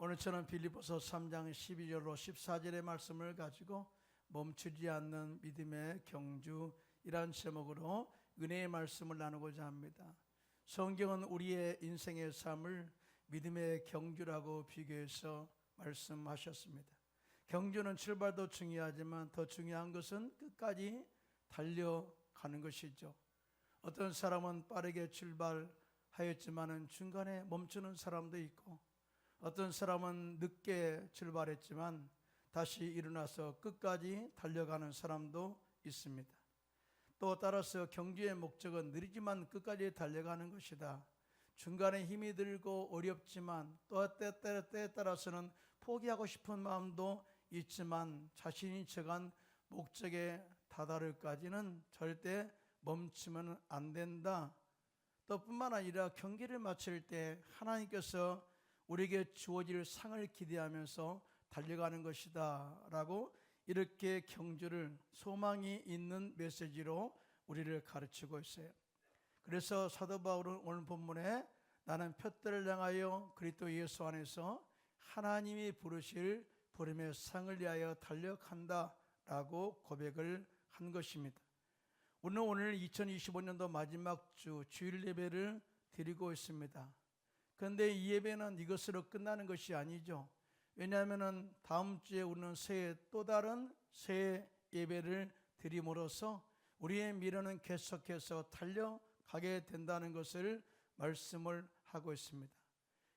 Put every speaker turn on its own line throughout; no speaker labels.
오늘처럼 빌립보서 3장 12절로 14절의 말씀을 가지고 멈추지 않는 믿음의 경주이란 제목으로 은혜의 말씀을 나누고자 합니다. 성경은 우리의 인생의 삶을 믿음의 경주라고 비교해서 말씀하셨습니다. 경주는 출발도 중요하지만 더 중요한 것은 끝까지 달려가는 것이죠. 어떤 사람은 빠르게 출발하였지만 중간에 멈추는 사람도 있고, 어떤 사람은 늦게 출발했지만 다시 일어나서 끝까지 달려가는 사람도 있습니다. 또 따라서 경주의 목적은 느리지만 끝까지 달려가는 것이다. 중간에 힘이 들고 어렵지만 또 때에 따라서는 포기하고 싶은 마음도 있지만 자신이 정한 목적에 다다를까지는 절대 멈추면 안 된다. 또 뿐만 아니라 경기를 마칠 때 하나님께서 우리에게 주어질 상을 기대하면서 달려가는 것이다 라고 이렇게 경주를 소망이 있는 메시지로 우리를 가르치고 있어요. 그래서 사도 바울은 오늘 본문에 나는 푯대를 향하여 그리스도 예수 안에서 하나님이 부르실 부름의 상을 위하여 달려간다 라고 고백을 한 것입니다. 우리는 오늘 2025년도 마지막 주일 예배를 드리고 있습니다. 그런데 이 예배는 이것으로 끝나는 것이 아니죠. 왜냐하면 다음 주에 우리는 또 다른 새 예배를 드림으로써 우리의 미래는 계속해서 달려가게 된다는 것을 말씀을 하고 있습니다.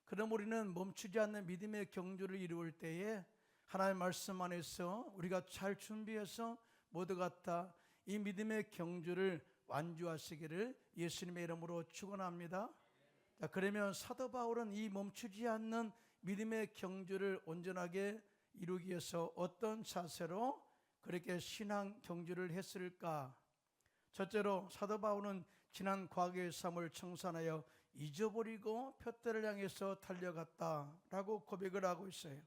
그럼 우리는 멈추지 않는 믿음의 경주를 이루을 때에 하나님의 말씀 안에서 우리가 잘 준비해서 모두가 다 이 믿음의 경주를 완주하시기를 예수님의 이름으로 축원합니다. 자, 그러면 사도 바울은 이 멈추지 않는 믿음의 경주를 온전하게 이루기 위해서 어떤 자세로 그렇게 신앙 경주를 했을까? 첫째로 사도 바울은 지난 과거의 삶을 청산하여 잊어버리고 푯대를 향해서 달려갔다라고 고백을 하고 있어요.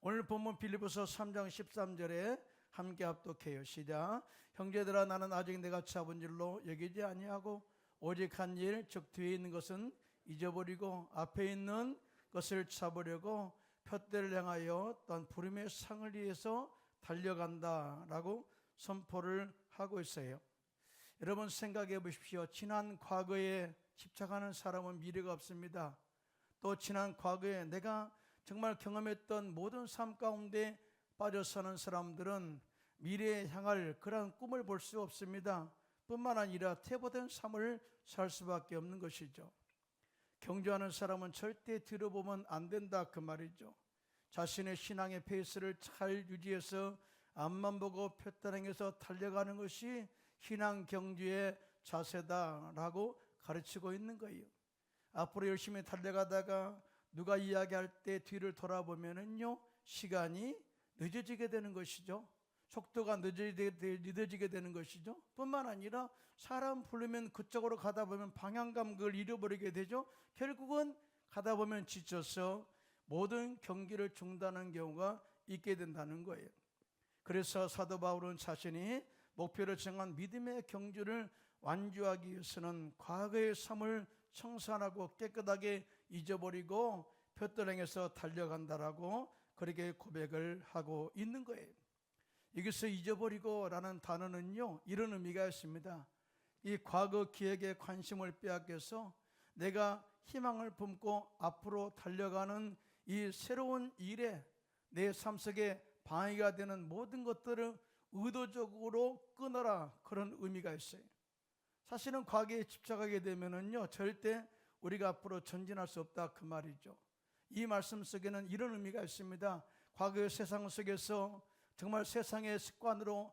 오늘 본문 빌립보서 3장 13절에 함께 합독해요. 시작. 형제들아, 나는 아직 내가 잡은 줄로 여기지 아니하고 오직 한 일, 즉 뒤에 있는 것은 잊어버리고 앞에 있는 것을 잡으려고 푯대를 향하여 또한 부름의 상을 위해서 달려간다라고 선포를 하고 있어요. 여러분 생각해 보십시오. 지난 과거에 집착하는 사람은 미래가 없습니다. 또 지난 과거에 내가 정말 경험했던 모든 삶 가운데 빠져 사는 사람들은 미래에 향할 그러한 꿈을 볼 수 없습니다. 뿐만 아니라 퇴보된 삶을 살 수밖에 없는 것이죠. 경주하는 사람은 절대 들어보면 안 된다 그 말이죠. 자신의 신앙의 페이스를 잘 유지해서 앞만 보고 푯대를 달려가는 것이 신앙 경주의 자세다라고 가르치고 있는 거예요. 앞으로 열심히 달려가다가 누가 이야기할 때 뒤를 돌아보면은요, 시간이 늦어지게 되는 것이죠. 속도가 늦어지게 되는 것이죠. 뿐만 아니라 사람 부르면 그쪽으로 가다 보면 방향감을 잃어버리게 되죠. 결국은 가다 보면 지쳐서 모든 경기를 중단하는 경우가 있게 된다는 거예요. 그래서 사도 바울은 자신이 목표를 정한 믿음의 경주를 완주하기 위해서는 과거의 삶을 청산하고 깨끗하게 잊어버리고 푯대를 향해서 달려간다라고 그렇게 고백을 하고 있는 거예요. 여기서 잊어버리고 라는 단어는요, 이런 의미가 있습니다. 이 과거 기억에 관심을 빼앗겨서 내가 희망을 품고 앞으로 달려가는 이 새로운 일에 내 삶 속에 방해가 되는 모든 것들을 의도적으로 끊어라, 그런 의미가 있어요. 사실은 과거에 집착하게 되면은요, 절대 우리가 앞으로 전진할 수 없다 그 말이죠. 이 말씀 속에는 이런 의미가 있습니다. 과거의 세상 속에서 정말 세상의 습관으로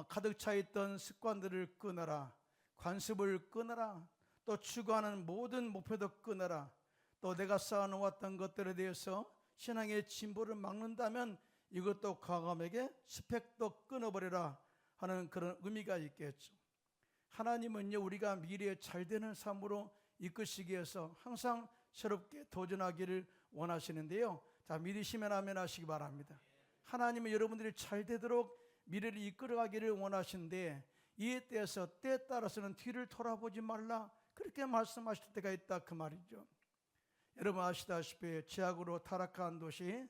가득 차 있던 습관들을 끊어라, 관습을 끊어라, 또 추구하는 모든 목표도 끊어라, 또 내가 쌓아놓았던 것들에 대해서 신앙의 진보를 막는다면 이것도 과감하게 스펙도 끊어버려라 하는 그런 의미가 있겠죠. 하나님은요, 우리가 미래에 잘되는 삶으로 이끄시기 위해서 항상 새롭게 도전하기를 원하시는데요. 자, 믿으시면 아멘 하시기 바랍니다. 하나님은 여러분들이 잘되도록 미래를 이끌어가기를 원하시는데 이에 대해서 때에 따라서는 뒤를 돌아보지 말라, 그렇게 말씀하실 때가 있다 그 말이죠. 여러분 아시다시피 죄악으로 타락한 도시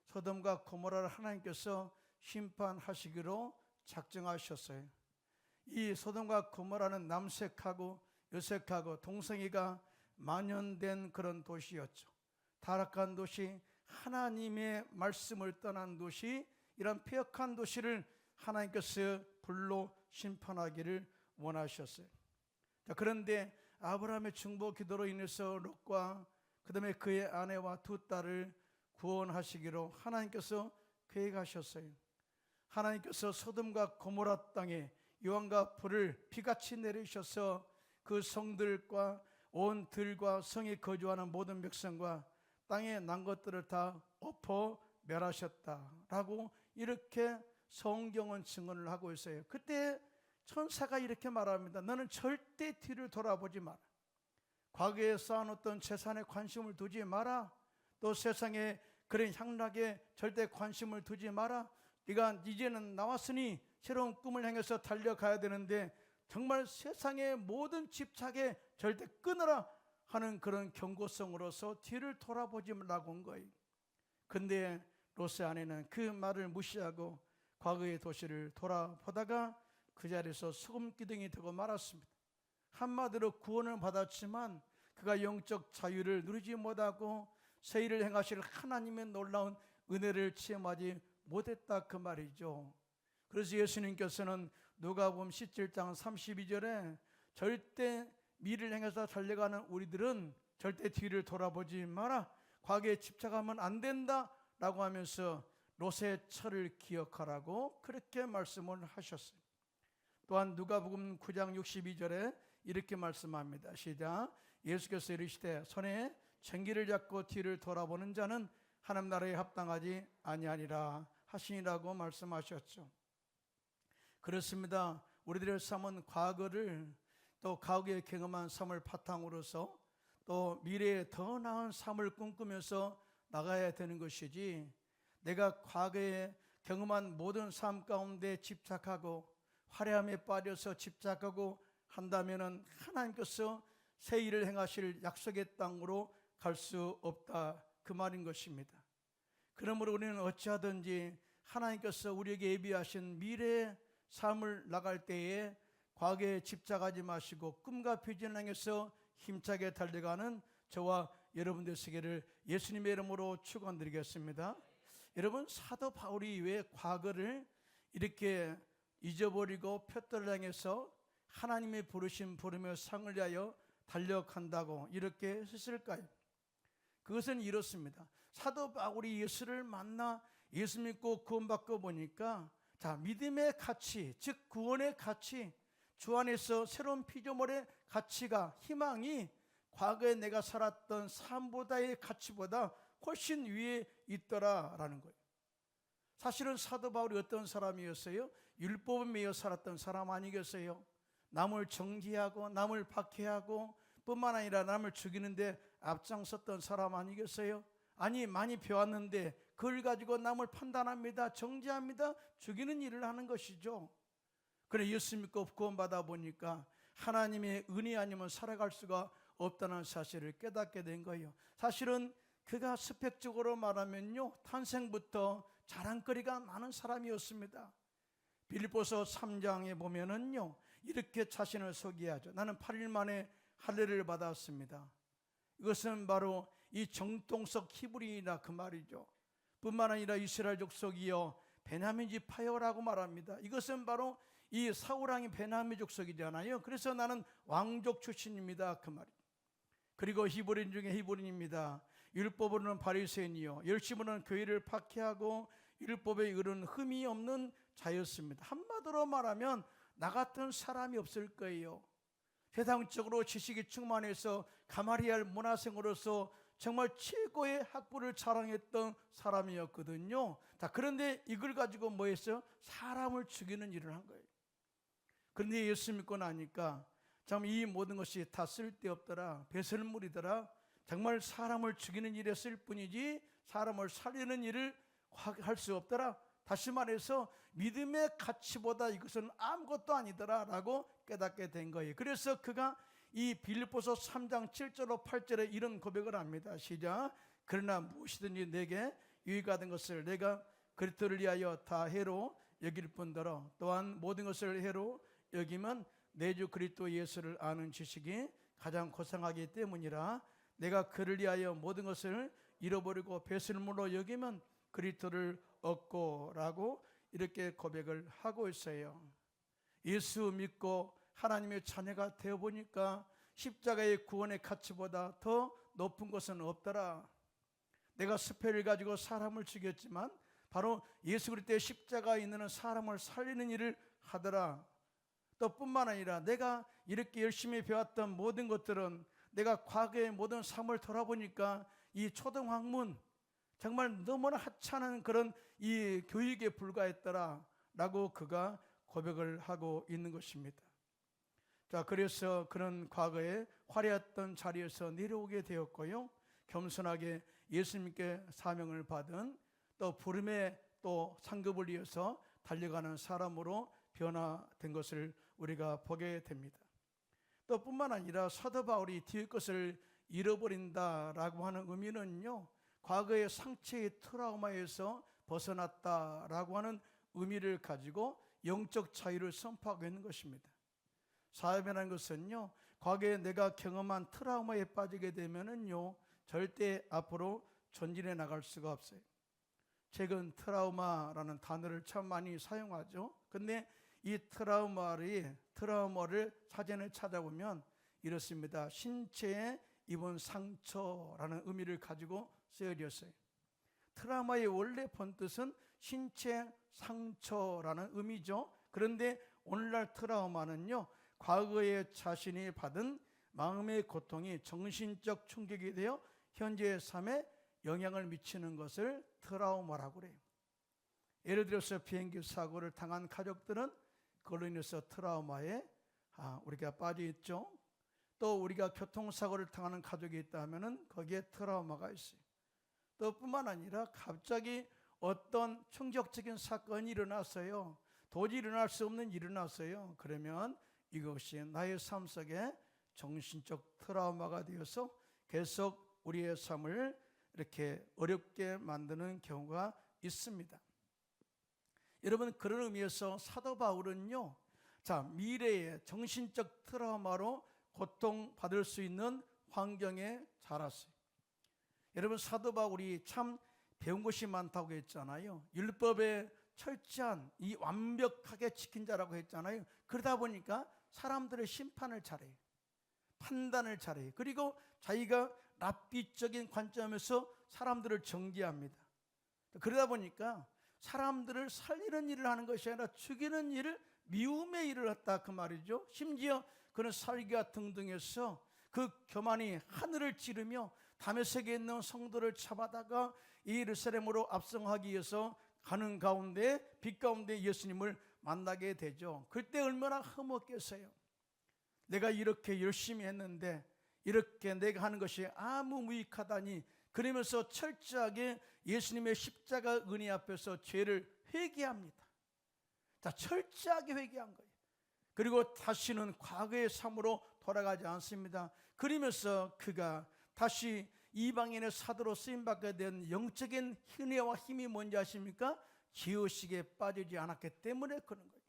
소돔과 고모라를 하나님께서 심판하시기로 작정하셨어요. 이 소돔과 고모라는 남색하고 여색하고 동성애가 만연된 그런 도시였죠. 타락한 도시, 하나님의 말씀을 떠난 도시, 이런 폐역한 도시를 하나님께서 불로 심판하기를 원하셨어요. 자, 그런데 아브라함의 중보 기도로 인해서 롯과 그 다음에 그의 아내와 두 딸을 구원하시기로 하나님께서 계획하셨어요. 하나님께서 소돔과 고모라 땅에 유황과 불을 비같이 내리셔서 그 성들과 온 들과 성에 거주하는 모든 백성과 땅에 난 것들을 다 엎어 멸하셨다라고 이렇게 성경은 증언을 하고 있어요. 그때 천사가 이렇게 말합니다. 너는 절대 뒤를 돌아보지 마라. 과거에 쌓아놓던 재산에 관심을 두지 마라. 또 세상에 그런 향락에 절대 관심을 두지 마라. 네가 이제는 나왔으니 새로운 꿈을 향해서 달려가야 되는데 정말 세상의 모든 집착에 절대 끊어라 하는 그런 경고성으로서 뒤를 돌아보지 말라고 한 거예요. 근데 롯의 아내는 그 말을 무시하고 과거의 도시를 돌아보다가 그 자리에서 소금기둥이 되고 말았습니다. 한마디로 구원을 받았지만 그가 영적 자유를 누리지 못하고 새 일을 행하실 하나님의 놀라운 은혜를 체험하지 못했다 그 말이죠. 그래서 예수님께서는 누가복음 17장 32절에 절대 미를 향해서 달려가는 우리들은 절대 뒤를 돌아보지 마라. 과거에 집착하면 안 된다 라고 하면서 롯의 철을 기억하라고 그렇게 말씀을 하셨어요. 또한 누가복음 9장 62절에 이렇게 말씀합니다. 시작. 예수께서 이르시되 손에 쟁기를 잡고 뒤를 돌아보는 자는 하나님 나라에 합당하지 아니하니라 하시니라고 말씀하셨죠. 그렇습니다. 우리들의 삶은 과거를 또 과거에 경험한 삶을 바탕으로서 또 미래에 더 나은 삶을 꿈꾸면서 나가야 되는 것이지, 내가 과거에 경험한 모든 삶 가운데 집착하고 화려함에 빠져서 집착하고 한다면은 하나님께서 새 일을 행하실 약속의 땅으로 갈 수 없다 그 말인 것입니다. 그러므로 우리는 어찌하든지 하나님께서 우리에게 예비하신 미래의 삶을 나갈 때에 과거에 집착하지 마시고 꿈과 비전을 향해서 힘차게 달려가는 저와 여러분들 되시기를 예수님의 이름으로 축원드리겠습니다. 여러분, 사도 바울이 왜 과거를 이렇게 잊어버리고 표들을 향해서 하나님의 부르심 부르며 상을 위하여 달려간다고 이렇게 했을까요? 그것은 이렇습니다. 사도 바울이 예수를 만나 예수 믿고 구원받고 보니까 믿음의 가치, 즉 구원의 가치, 주 안에서 새로운 피조물의 가치가, 희망이 과거에 내가 살았던 삶보다의 가치보다 훨씬 위에 있더라라는 거예요. 사실은 사도 바울이 어떤 사람이었어요? 율법에 매여 살았던 사람 아니겠어요? 남을 정죄하고 남을 박해하고 뿐만 아니라 남을 죽이는데 앞장섰던 사람 아니겠어요? 아니, 많이 배웠는데 그걸 가지고 남을 판단합니다, 정죄합니다, 죽이는 일을 하는 것이죠. 그래 예수 믿고 구원받아 보니까 하나님의 은혜 아니면 살아갈 수가 없다는 사실을 깨닫게 된 거예요. 사실은 그가 스펙적으로 말하면요, 탄생부터 자랑거리가 많은 사람이었습니다. 빌립보서 3장에 보면은요, 이렇게 자신을 소개하죠. 나는 8일 만에 할례를 받았습니다. 이것은 바로 이 정통적 히브리이다 그 말이죠. 뿐만 아니라 이스라엘 족속이여 베냐민 지파여라고 말합니다. 이것은 바로 이 사울왕이 베냐민 족속이잖아요. 그래서 나는 왕족 출신입니다 그 말이죠. 그리고 히브리인 중에 히브리인입니다. 율법으로는 바리새인이요 열심으로는 교회를 박해하고 율법에 이르는 흠이 없는 자였습니다. 한마디로 말하면 나 같은 사람이 없을 거예요. 세상적으로 지식이 충만해서 가마리알 문화생으로서 정말 최고의 학부를 자랑했던 사람이었거든요. 그런데 이걸 가지고 뭐 했어요? 사람을 죽이는 일을 한 거예요. 그런데 예수 믿고 나니까 참 이 모든 것이 다 쓸데없더라, 배설물이더라, 정말 사람을 죽이는 일에 쓸 뿐이지 사람을 살리는 일을 할 수 없더라. 다시 말해서 믿음의 가치보다 이것은 아무것도 아니더라 라고 깨닫게 된 거예요. 그래서 그가 이 빌립보서 3장 7절로 8절에 이런 고백을 합니다. 시작. 그러나 무엇이든지 내게 유익하던 것을 내가 그리스도를 위하여 다 해로 여길 뿐더러 또한 모든 것을 해로 여기면 내 주 그리스도 예수를 아는 지식이 가장 고상하기 때문이라. 내가 그를 위하여 모든 것을 잃어버리고 배설물로 여기면 그리스도를 얻고라고 이렇게 고백을 하고 있어요. 예수 믿고 하나님의 자녀가 되어보니까 십자가의 구원의 가치보다 더 높은 것은 없더라. 내가 스패를 가지고 사람을 죽였지만 바로 예수 그리스도의 십자가에 있는 사람을 살리는 일을 하더라. 또 뿐만 아니라 내가 이렇게 열심히 배웠던 모든 것들은 내가 과거의 모든 삶을 돌아보니까 이 초등학문 정말 너무나 하찮은 그런 이 교육에 불과했더라 라고 그가 고백을 하고 있는 것입니다. 자, 그래서 그런 과거에 화려했던 자리에서 내려오게 되었고요, 겸손하게 예수님께 사명을 받은 또 부름에 또 상급을 위해서 달려가는 사람으로 변화된 것을 우리가 보게 됩니다. 또 뿐만 아니라 사도 바울이 뒤의 것을 잃어버린다라고 하는 의미는요, 과거의 상처의 트라우마에서 벗어났다라고 하는 의미를 가지고 영적 자유를 선포하고 있는 것입니다. 사역이라는 것은요, 과거에 내가 경험한 트라우마에 빠지게 되면은요, 절대 앞으로 전진해 나갈 수가 없어요. 최근 트라우마라는 단어를 참 많이 사용하죠. 근데 이 트라우마를 사전에 찾아보면 이렇습니다. 신체에 입은 상처라는 의미를 가지고 쓰여졌어요. 트라우마의 원래 본뜻은 신체 상처라는 의미죠. 그런데 오늘날 트라우마는요, 과거에 자신이 받은 마음의 고통이 정신적 충격이 되어 현재의 삶에 영향을 미치는 것을 트라우마라고 그래요. 예를 들어서 비행기 사고를 당한 가족들은 그걸로 인해서 트라우마에 우리가 빠져 있죠. 또 우리가 교통사고를 당하는 가족이 있다면 거기에 트라우마가 있어요. 또 뿐만 아니라 갑자기 어떤 충격적인 사건이 일어났어요. 도저히 일어날 수 없는 일이 일어났어요. 그러면 이것이 나의 삶 속에 정신적 트라우마가 되어서 계속 우리의 삶을 이렇게 어렵게 만드는 경우가 있습니다. 여러분, 그런 의미에서 사도 바울은요, 미래의 정신적 트라우마로 고통받을 수 있는 환경에 자랐어요. 여러분, 사도 바울이 참 배운 것이 많다고 했잖아요. 율법에 철저한 이 완벽하게 지킨 자라고 했잖아요. 그러다 보니까 사람들의 심판을 잘해요. 판단을 잘해요. 그리고 자기가 랍비적인 관점에서 사람들을 정죄합니다. 그러다 보니까 사람들을 살리는 일을 하는 것이 아니라 죽이는 일을, 미움의 일을 했다 그 말이죠. 심지어 그는 살기가 등등해서 그 교만이 하늘을 찌르며 다메섹에 있는 성도를 잡아다가 예루살렘으로 압송하기 위해서 가는 가운데, 빛 가운데 예수님을 만나게 되죠. 그때 얼마나 흠없겠어요. 내가 이렇게 열심히 했는데 이렇게 내가 하는 것이 아무 무익하다니, 그러면서 철저하게 예수님의 십자가 은혜 앞에서 죄를 회개합니다. 철저하게 회개한 거예요. 그리고 다시는 과거의 삶으로 돌아가지 않습니다. 그러면서 그가 다시 이방인의 사도로 쓰임받게 된 영적인 은혜와 힘이 뭔지 아십니까? 죄의식에 빠지지 않았기 때문에 그런 거예요.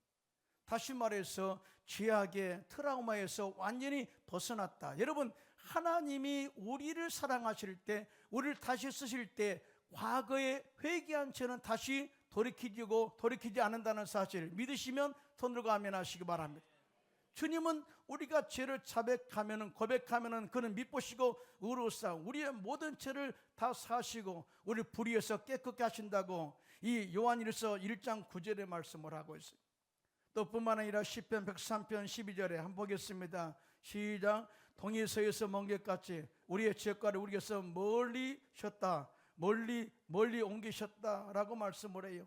다시 말해서 죄악의 트라우마에서 완전히 벗어났다. 여러분, 하나님이 우리를 사랑하실 때, 우리를 다시 쓰실 때 과거에 회개한 죄는 다시 돌이키지 않는다는 사실을 믿으시면 손들고 아멘하시기 바랍니다. 주님은 우리가 죄를 고백하면은 그는 미쁘시고 의로우사 우리의 모든 죄를 다 사시고 우리를 불의에서 깨끗게 하신다고 이 요한일서 1장 9절에 말씀을 하고 있어요. 또 뿐만 아니라 시편 103편 12절에 한번 보겠습니다. 시작. 동에서에서 먼 곁같이 우리의 죄가를 우리에게서 멀리 셨다, 멀리 옮기셨다라고 말씀을 해요.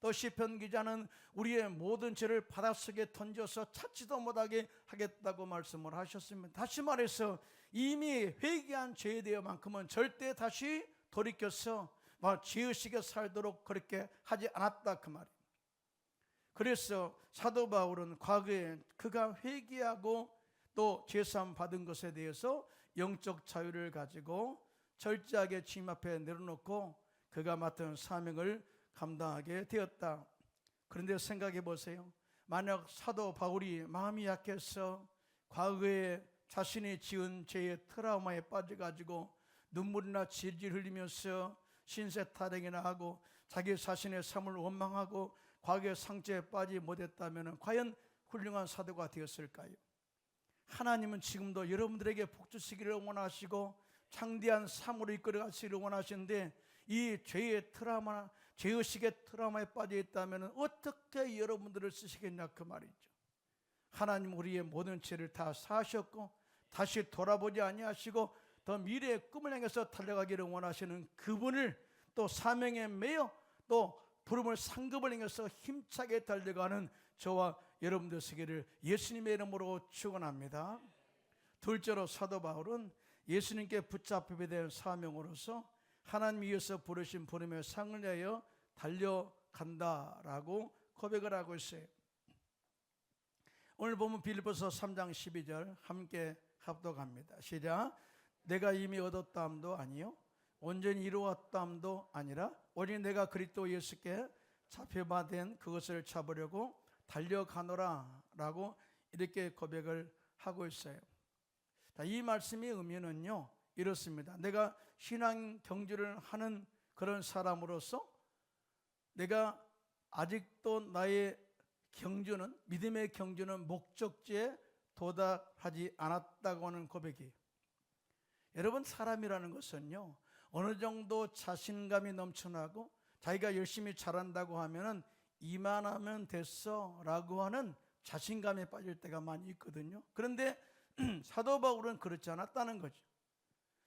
또 시편 기자는 우리의 모든 죄를 바닷속에 던져서 찾지도 못하게 하겠다고 말씀을 하셨습니다. 다시 말해서 이미 회개한 죄에 대해만큼은 절대 다시 돌이켜서 죄의식에 살도록 그렇게 하지 않았다 그 말이에요. 그래서 사도 바울은 과거에 그가 회개하고 또 제사함 받은 것에 대해서 영적 자유를 가지고 철저하게 주님 앞에 내려놓고 그가 맡은 사명을 감당하게 되었다. 그런데 생각해 보세요. 만약 사도 바울이 마음이 약해서 과거에 자신이 지은 죄의 트라우마에 빠져가지고 눈물이나 질질 흘리면서 신세 타령이나 하고 자기 자신의 삶을 원망하고 과거의 상처에 빠지지 못했다면 과연 훌륭한 사도가 되었을까요? 하나님은 지금도 여러분들에게 복 주시기를 원하시고 창대한 삶으로 이끌어 가시기를 원하시는데, 이 죄의 트라우마, 죄의식의 트라우마에 빠져 있다면 어떻게 여러분들을 쓰시겠냐 그 말이죠. 하나님 우리의 모든 죄를 다 사하셨고 다시 돌아보지 아니하시고 더 미래의 꿈을 향해서 달려가기를 원하시는 그분을 또 사명에 매여 또 부름을 상급을 향해서 힘차게 달려가는 저와 여러분들 되기를 예수님의 이름으로 축원합니다. 둘째로 사도 바울은 예수님께 붙잡히게 된 사명으로서 하나님이 위해서 부르신 부름의 상을 내어 달려간다라고 고백을 하고 있어요. 오늘 보면 빌립보서 3장 12절 함께 합독합니다. 시작. 내가 이미 얻었다함도 아니요 온전히 이루었다함도 아니라 오직 내가 그리스도 예수께 잡혀받은 그것을 잡으려고 달려가노라 라고 이렇게 고백을 하고 있어요. 이 말씀의 의미는요 이렇습니다. 내가 신앙 경주를 하는 그런 사람으로서 내가 아직도 나의 경주는, 믿음의 경주는 목적지에 도달하지 않았다고 하는 고백이에요. 여러분, 사람이라는 것은요 어느 정도 자신감이 넘쳐나고 자기가 열심히 잘한다고 하면은 이만하면 됐어 라고 하는 자신감에 빠질 때가 많이 있거든요. 그런데 사도 바울은 그렇지 않았다는 거죠.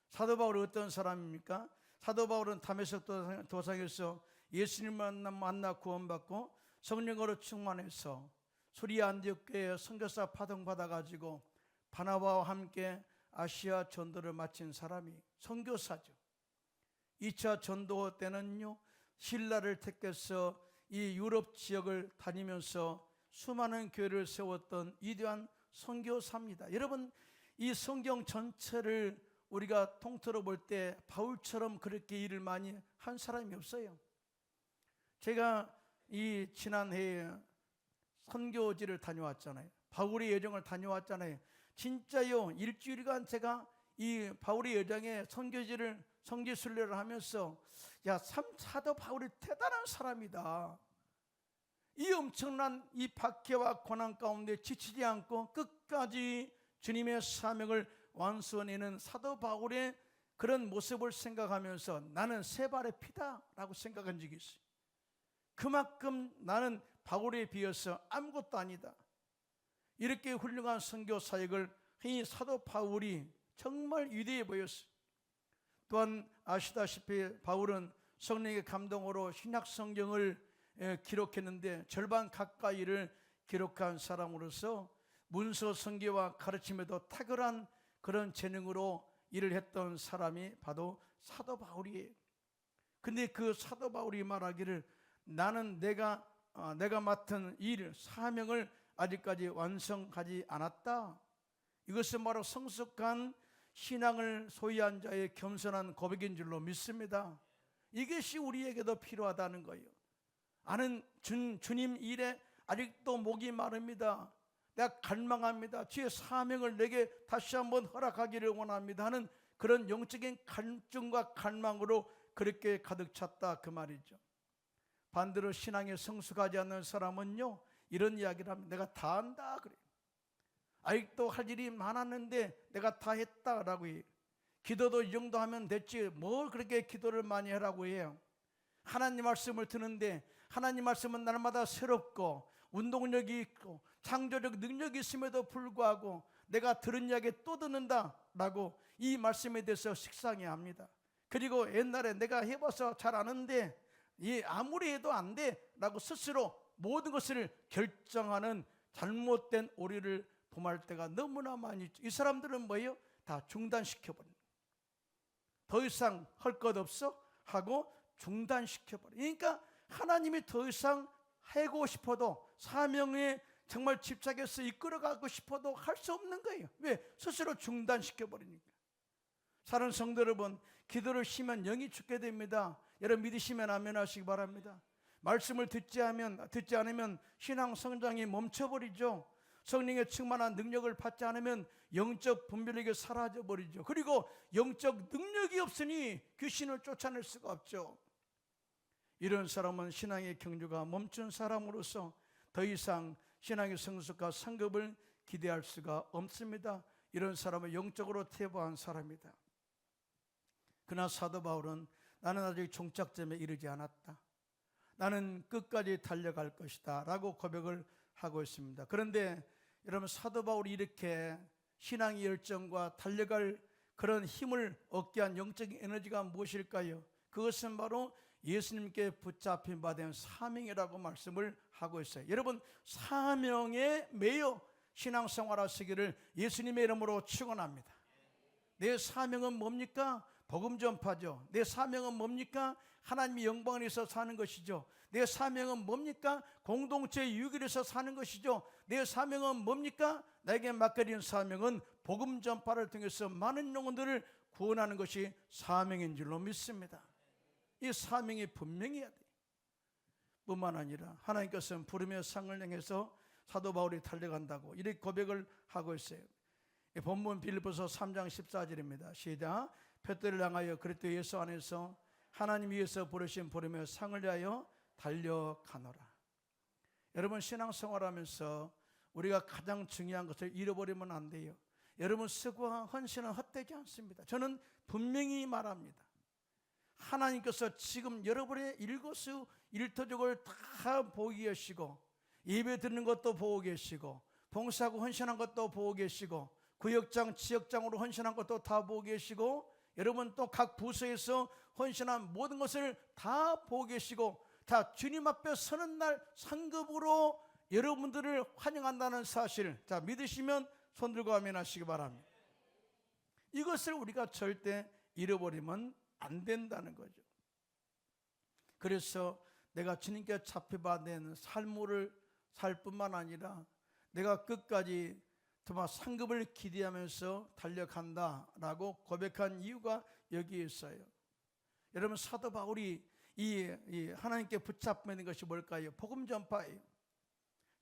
사도 바울은 어떤 사람입니까? 사도 바울은 다메섹 도상에서 예수님 만나 구원받고 성령으로 충만해서 수리아 안디옥교회에 선교사 파동 받아가지고 바나바와 함께 아시아 전도를 마친 사람이 선교사죠. 2차 전도 때는요 신라를 택해서 이 유럽 지역을 다니면서 수많은 교회를 세웠던 위대한 선교사입니다. 여러분, 이 성경 전체를 우리가 통틀어 볼 때 바울처럼 그렇게 일을 많이 한 사람이 없어요. 제가 이 지난해에 선교지를 다녀왔잖아요. 바울의 여정을 다녀왔잖아요. 진짜요, 일주일간 제가 이 바울의 여정에 성지순례를 하면서 야, 사도 바울이 대단한 사람이다. 이 엄청난 이 박해와 고난 가운데 지치지 않고 끝까지 주님의 사명을 완수해내는 사도 바울의 그런 모습을 생각하면서 나는 세 발의 피다라고 생각한 적이 있어요. 그만큼 나는 바울에 비해서 아무것도 아니다. 이렇게 훌륭한 선교 사역을 이 사도 바울이 정말 위대해 보였어요. 또한 아시다시피 바울은 성령의 감동으로 신약 성경을 기록했는데 절반 가까이를 기록한 사람으로서 문서 선교와 가르침에도 탁월한 그런 재능으로 일을 했던 사람이 바로 사도 바울이에요. 근데 그 사도 바울이 말하기를 나는 내가 맡은 일, 사명을 아직까지 완성하지 않았다. 이것은 바로 성숙한 신앙을 소유한 자의 겸손한 고백인 줄로 믿습니다. 이것이 우리에게도 필요하다는 거예요. 나는 주님 일에 아직도 목이 마릅니다. 내가 갈망합니다. 주의 사명을 내게 다시 한번 허락하기를 원합니다 하는 그런 영적인 갈증과 갈망으로 그렇게 가득 찼다 그 말이죠. 반대로 신앙에 성숙하지 않는 사람은요 이런 이야기를 하면 내가 다 한다 그래요. 아직도 할 일이 많았는데 내가 다 했다라고 해요. 기도도 이 정도 하면 됐지 뭘 그렇게 기도를 많이 하라고 해요. 하나님 말씀을 듣는데 하나님 말씀은 날마다 새롭고 운동력이 있고 창조적 능력이 있음에도 불구하고 내가 들은 이야기 또 듣는다라고 이 말씀에 대해서 식상해합니다. 그리고 옛날에 내가 해봐서 잘 아는데 아무리 해도 안 돼라고 스스로 모든 것을 결정하는 잘못된 오류를 범할 때가 너무나 많이 있죠. 이 사람들은 뭐예요? 다 중단시켜버립니다. 더 이상 할 것 없어 하고 중단시켜버려요. 그러니까 하나님이 더 이상 하고 싶어도 사명에 정말 집착해서 이끌어가고 싶어도 할 수 없는 거예요. 왜? 스스로 중단시켜버리니까. 사랑하는 성도 여러분, 기도를 쉬면 영이 죽게 됩니다. 여러분 믿으시면 아멘 하시기 바랍니다. 말씀을 듣지 않으면 신앙 성장이 멈춰버리죠. 성령의 충만한 능력을 받지 않으면 영적 분별력이 사라져버리죠. 그리고 영적 능력이 없으니 귀신을 쫓아낼 수가 없죠. 이런 사람은 신앙의 경주가 멈춘 사람으로서 더 이상 신앙의 성숙과 성급을 기대할 수가 없습니다. 이런 사람은 영적으로 퇴보한 사람이다. 그러나 사도 바울은 나는 아직 종착점에 이르지 않았다. 나는 끝까지 달려갈 것이다 라고 고백을 하고 있습니다. 그런데 여러분, 사도 바울이 이렇게 신앙의 열정과 달려갈 그런 힘을 얻게 한 영적인 에너지가 무엇일까요? 그것은 바로 예수님께 붙잡힌 바 된 사명이라고 말씀을 하고 있어요. 여러분, 사명에 매여 신앙생활 하시기를 예수님의 이름으로 축원합니다. 내 사명은 뭡니까? 복음 전파죠. 내 사명은 뭡니까? 하나님의 영광을 위해서 사는 것이죠. 내 사명은 뭡니까? 공동체의 유익을 위해서 사는 것이죠. 내 사명은 뭡니까? 나에게 맡겨진 사명은 복음 전파를 통해서 많은 영혼들을 구원하는 것이 사명인 줄로 믿습니다. 이 사명이 분명해야 돼요. 뿐만 아니라 하나님께서는 부름의 상을 향해서 사도 바울이 달려간다고 이렇게 고백을 하고 있어요. 본문 빌립보서 3장 14절입니다. 시작. 푯대를 향하여 그리스도 예수 안에서 하나님 위에서 부르신 부름의 상을 위하여 달려가노라. 여러분, 신앙생활하면서 우리가 가장 중요한 것을 잃어버리면 안 돼요. 여러분, 수고와 헌신은 헛되지 않습니다. 저는 분명히 말합니다. 하나님께서 지금 여러분의 일거수 일터적을 다 보고 계시고, 예배 드리는 것도 보고 계시고, 봉사하고 헌신한 것도 보고 계시고, 구역장 지역장으로 헌신한 것도 다 보고 계시고, 여러분 또 각 부서에서 헌신한 모든 것을 다 보고 계시고, 다 주님 앞에 서는 날 상급으로 여러분들을 환영한다는 사실, 자, 믿으시면 손 들고 아멘 하시기 바랍니다. 이것을 우리가 절대 잃어버리면 안 된다는 거죠. 그래서 내가 주님께 잡혀받은 삶을 살 뿐만 아니라 내가 끝까지 정말 상급을 기대하면서 달려간다라고 고백한 이유가 여기에 있어요. 여러분, 사도 바울이 이 하나님께 붙잡는 것이 뭘까요? 복음 전파예요.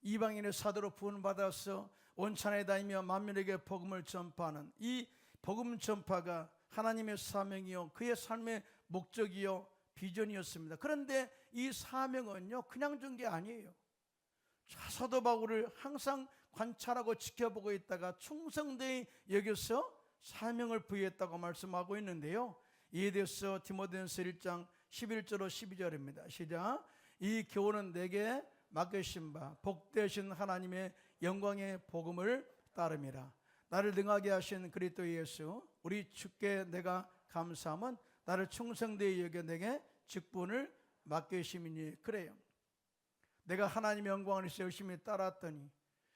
이방인의 사도로 부름받아서 온천에 다니며 만민에게 복음을 전파하는 이 복음 전파가 하나님의 사명이요, 그의 삶의 목적이요, 비전이었습니다. 그런데 이 사명은요, 그냥 준 게 아니에요. 사도 바울을 항상 관찰하고 지켜보고 있다가 충성되이 여겨서 사명을 부여했다고 말씀하고 있는데요, 이에 대해서 디모데전서 1장 11절로 12절입니다. 시작. 이 교훈은 내게 맡기신 바 복되신 하나님의 영광의 복음을 따름이라. 나를 능하게 하신 그리스도 예수 우리 주께 내가 감사함은 나를 충성되이 여겨 내게 직분을 맡기심이니. 그래요. 내가 하나님의 영광을 위해서 열심히 따랐더니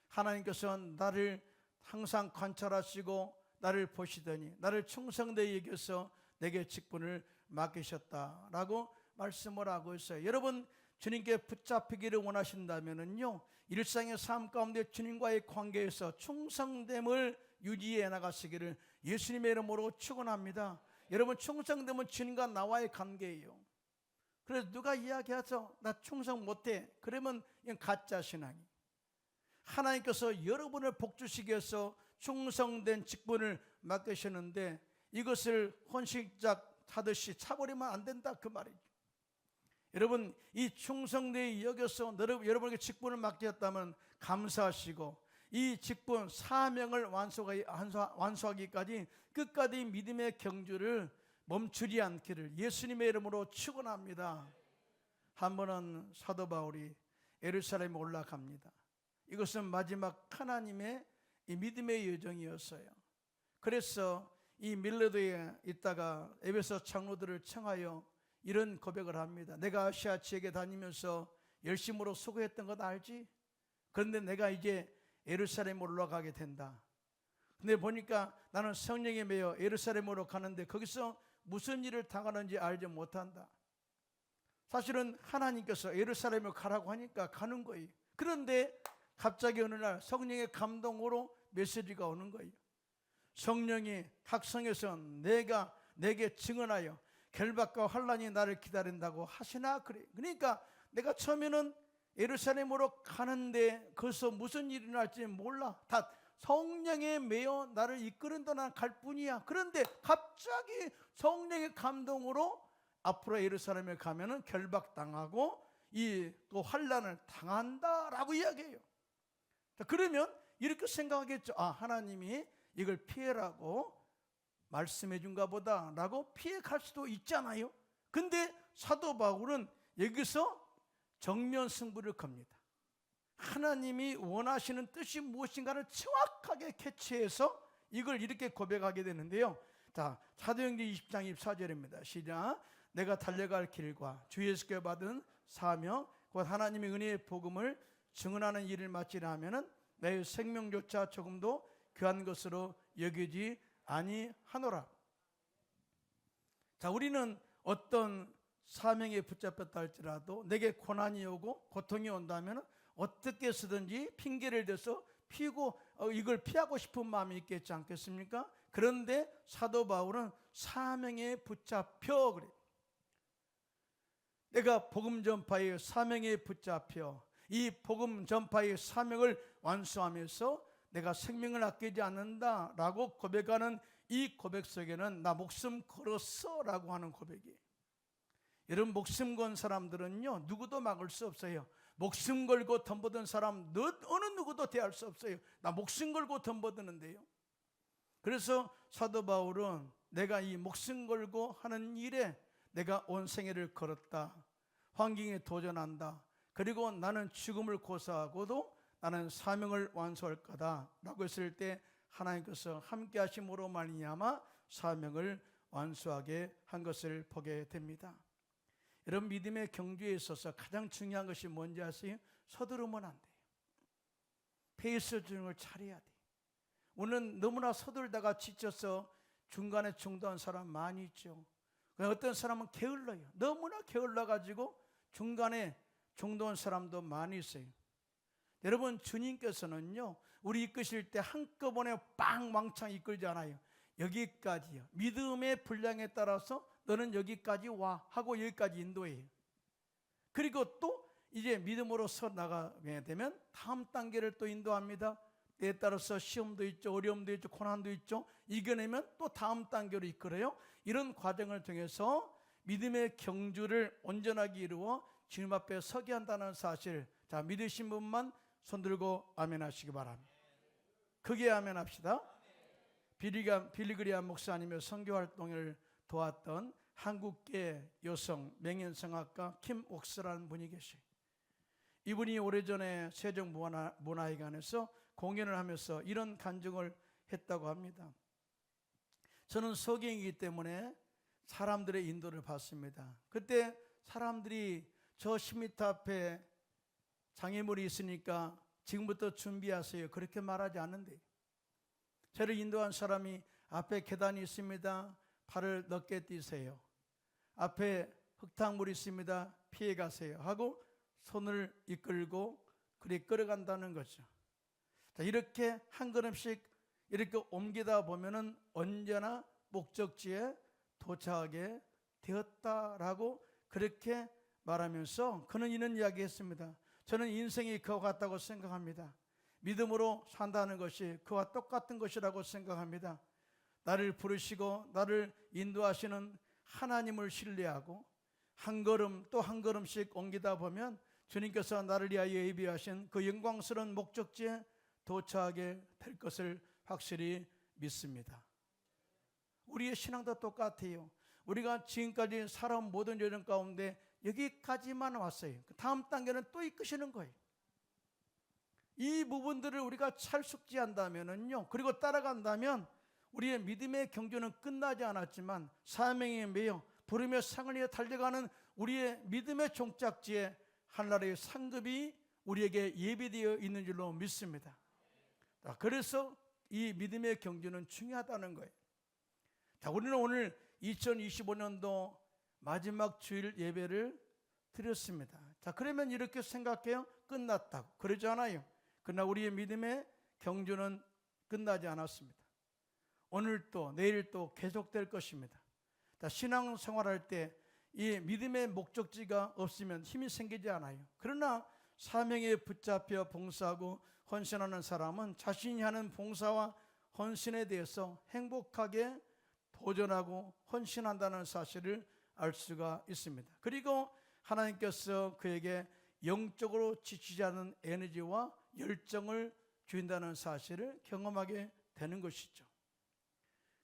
하나님께서는 나를 항상 관찰하시고 나를 보시더니 나를 충성되이 여겨서 내게 직분을 맡기셨다라고 말씀을 하고 있어요. 여러분, 주님께 붙잡히기를 원하신다면요, 일상의 삶 가운데 주님과의 관계에서 충성됨을 유지해 나가시기를 예수님의 이름으로 축원합니다. 여러분, 충성됨은 주님과 나와의 관계예요. 그래서 누가 이야기하죠, 나 충성 못해, 그러면 이건 가짜 신앙이. 하나님께서 여러분을 복주시기 위해서 충성된 직분을 맡기셨는데 이것을 헌신작 하듯이 차버리면 안 된다, 그 말이죠. 여러분, 이 충성되이 여겨서 여러분에게 직분을 맡겼다면 감사하시고 이 직분 사명을 완수하기까지 끝까지 믿음의 경주를 멈추지 않기를 예수님의 이름으로 축원합니다. 한 번은 사도 바울이 예루살렘에 올라갑니다. 이것은 마지막 하나님의 이 믿음의 여정이었어요. 그래서 이 밀레도에 있다가 에베소 장로들을 청하여 이런 고백을 합니다. 내가 아시아 지역에 다니면서 열심으로 수고했던 것 알지? 그런데 내가 이제 예루살렘 올라가게 된다. 근데 보니까 나는 성령에 매여 예루살렘으로 가는데 거기서 무슨 일을 당하는지 알지 못한다. 사실은 하나님께서 예루살렘을 가라고 하니까 가는 거예요. 그런데 갑자기 어느 날 성령의 감동으로 메시지가 오는 거예요. 성령이 각성해서 내게 증언하여 결박과 환란이 나를 기다린다고 하시나 그래. 그러니까 내가 처음에는 예루살렘으로 가는데 거기서 무슨 일이 날지 몰라. 다 성령에 매여 나를 이끄는 데 난 갈 뿐이야. 그런데 갑자기 성령의 감동으로 앞으로 예루살렘에 가면은 결박당하고 이 또 환란을 당한다라고 이야기해요. 자, 그러면 이렇게 생각하겠죠. 아, 하나님이 이걸 피해라고 말씀해 준가 보다라고 피해갈 수도 있잖아요. 근데 사도 바울은 여기서 정면 승부를 겁니다. 하나님이 원하시는 뜻이 무엇인가를 정확하게 캐치해서 이걸 이렇게 고백하게 되는데요. 자, 사도행전 20장 24절입니다. 시작. 내가 달려갈 길과 주 예수께 받은 사명 곧 하나님의 은혜의 복음을 증언하는 일을 마치려 하면은 내 생명조차 조금도 귀한 것으로 여기지 아니하노라. 자, 우리는 어떤 사명에 붙잡혔다 할지라도 내게 고난이 오고 고통이 온다면 어떻게 쓰든지 핑계를 대서 이걸 피하고 싶은 마음이 있겠지 않겠습니까? 그런데 사도 바울은 사명에 붙잡혀 그래. 내가 복음 전파의 사명에 붙잡혀 이 복음 전파의 사명을 완수하면서 내가 생명을 아끼지 않는다라고 고백하는 이 고백 속에는 나 목숨 걸었어 라고 하는 고백이에요. 여러분, 목숨 건 사람들은요 누구도 막을 수 없어요. 목숨 걸고 덤벼든 사람 어느 누구도 대할 수 없어요. 나 목숨 걸고 덤벼드는데요. 그래서 사도 바울은 내가 이 목숨 걸고 하는 일에 내가 온 생애를 걸었다. 환경에 도전한다. 그리고 나는 죽음을 고사하고도 나는 사명을 완수할 거다 라고 했을 때 하나님께서 함께 하심으로 말미암아 사명을 완수하게 한 것을 보게 됩니다. 여러분, 믿음의 경주에 있어서 가장 중요한 것이 뭔지 아세요? 서두르면 안 돼요. 페이스 주는 걸 차려야 돼. 오늘 너무나 서둘다가 지쳐서 중간에 중도한 사람 많이 있죠. 어떤 사람은 게을러요. 너무나 게을러가지고 중간에 중도한 사람도 많이 있어요. 여러분, 주님께서는요 우리 이끄실 때 한꺼번에 빵 왕창 이끌지 않아요. 여기까지요. 믿음의 분량에 따라서 너는 여기까지 와 하고 여기까지 인도해요. 그리고 또 이제 믿음으로서 나가게 되면 다음 단계를 또 인도합니다. 때에 따라서 시험도 있죠, 어려움도 있죠, 고난도 있죠. 이겨내면 또 다음 단계로 이끌어요. 이런 과정을 통해서 믿음의 경주를 온전하게 이루어 주님 앞에 서게 한다는 사실, 자, 믿으신 분만 손들고 아멘 하시기 바랍니다. 크게 아멘 합시다. 빌리그리안 목사님의 선교활동을 도왔던 한국계 여성 명예성악가 킴 옥스라는 분이 계셔요. 이분이 오래전에 세종문화회관에서 공연을 하면서 이런 간증을 했다고 합니다. 저는 서경이기 때문에 사람들의 인도를 받습니다. 그때 사람들이 저 10m 앞에 장애물이 있으니까 지금부터 준비하세요 그렇게 말하지 않는데, 저를 인도한 사람이 앞에 계단이 있습니다. 발을 넓게 띄세요. 앞에 흙탕물이 있습니다. 피해 가세요 하고 손을 이끌고 그리 끌어간다는 거죠. 자, 이렇게 한 걸음씩 이렇게 옮기다 보면은 언제나 목적지에 도착하게 되었다라고 그렇게 말하면서 그는 이런 이야기했습니다. 저는 인생이 그와 같다고 생각합니다. 믿음으로 산다는 것이 그와 똑같은 것이라고 생각합니다. 나를 부르시고 나를 인도하시는 하나님을 신뢰하고 한 걸음 또 한 걸음씩 옮기다 보면 주님께서 나를 위하여 예비하신 그 영광스러운 목적지에 도착하게 될 것을 확실히 믿습니다. 우리의 신앙도 똑같아요. 우리가 지금까지 살아온 모든 여정 가운데 여기까지만 왔어요. 다음 단계는 또 이끄시는 거예요. 이 부분들을 우리가 잘 숙지한다면요, 그리고 따라간다면 우리의 믿음의 경주는 끝나지 않았지만 사명에 매여 부르며 상을 위해 달려가는 우리의 믿음의 종착지에 하나님의 상급이 우리에게 예비되어 있는 줄로 믿습니다. 그래서 이 믿음의 경주는 중요하다는 거예요. 자, 우리는 오늘 2025년도 마지막 주일 예배를 드렸습니다. 자, 그러면 이렇게 생각해요. 끝났다고. 그러지 않아요. 그러나 우리의 믿음의 경주는 끝나지 않았습니다. 오늘 또 내일 또 계속될 것입니다. 신앙생활할 때 이 믿음의 목적지가 없으면 힘이 생기지 않아요. 그러나 사명에 붙잡혀 봉사하고 헌신하는 사람은 자신이 하는 봉사와 헌신에 대해서 행복하게 도전하고 헌신한다는 사실을 알 수가 있습니다. 그리고 하나님께서 그에게 영적으로 지치지 않은 에너지와 열정을 주인다는 사실을 경험하게 되는 것이죠.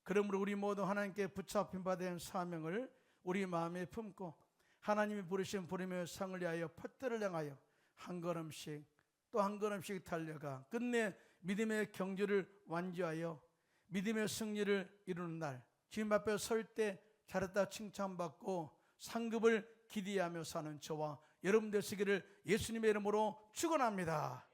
그러므로 우리 모두 하나님께 붙잡힌 바 된 사명을 우리 마음에 품고 하나님이 부르신 부름의 상을 위하여 푯대를 향하여 한 걸음씩 또 한 걸음씩 달려가 끝내 믿음의 경주를 완주하여 믿음의 승리를 이루는 날, 주님 앞에 설 때 잘했다 칭찬받고 상급을 기대하며 사는 저와 여러분 되시기를 예수님의 이름으로 축원합니다.